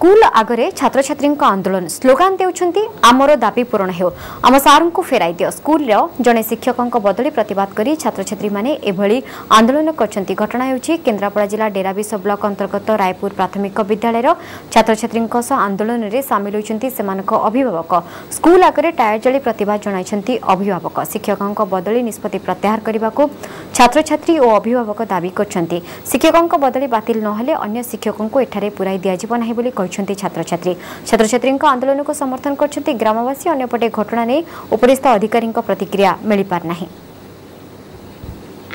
School आगरे छात्र छात्री आंदोलन स्लोगान देउछंती आमर दाबी पूरण हेउ आम सार को फेराई दियो। स्कूल जड़े शिक्षकों बदली प्रतिवाद करी छात्र छात्री माने एभली आंदोलन करछंती। घटना हेउछि केन्द्रापड़ा जिला डेराबिस ब्लॉक अंतर्गत रायपुर प्राथमिक विद्यालय छात्र छात्री आंदोलन में सामिल होइछंती सेमानक अभिभावक। स्कूल आगरे टायर जली प्रतिवाद जणाइछंती अभिभावक। शिक्षकों बदली निष्पत्ति प्रत्याहार करने छात्र छात्री और अभिभावक दाबी करछंती। शिक्षकों बदली बातिल नहेले अन्य शिक्षकों को एठारे पुराई दियाजिब नाही बोली कहछंती छात्र छात्री। छात्र छात्री आंदोलन को समर्थन करछंती ग्रामवासी। अन्यपटे घटना नहीं उपरिस्थ अधिकारी प्रतिक्रिया मिल पार नाही।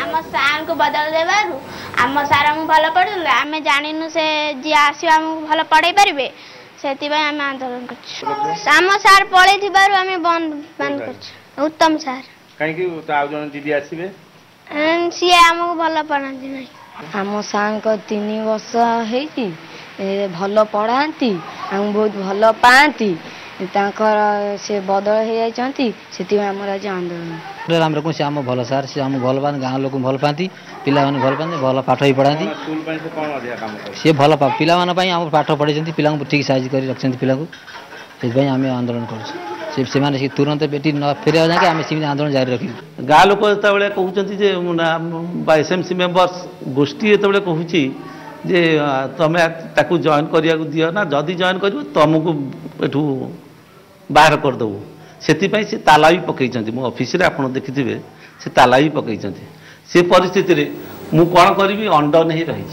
आम सार को बदल देबारु आम सार हम भल पढ़ले आम जानिनु से जी आसी हम भल पढ़ाई पारिबे सेति आम आंदोलन करछु। आम सार पढ़े थिबारु आम बंद करछु। उत्तम सार काहे कि आउ जन दीदी आसीबे सी हमको भल पढ़ाती नहीं। आम सार को 3 वर्ष हेती भल पढ़ाती हम बहुत भल पाती से बदल हो जाती से आज आंदोलन आम रखूँ। आम भल सार से आम भल पाती गाँव लोक भल पाती पिला भल पाती भल पाठ भी पढ़ाती सी भल पिला आम पाठ पढ़ाई पिला ठीक साइज कर रखते पिला से आम आंदोलन कर तुरंत बेटी न फेर जाके आम से आंदोलन जारी रखी। गाँ लोक जो कहते एसएमसी मेम्बर्स गोष्ठी जो कहूँ जे तमें ताकू जॉइन करिया दियो ना जदि जॉइन कर तुमको एठू बाहर करदेबू से ताला भी पकई मो ऑफिस रे आप देखिथे से ताला भी पकई से परिस्थिति में मु कौन करी अंड नहीं रही।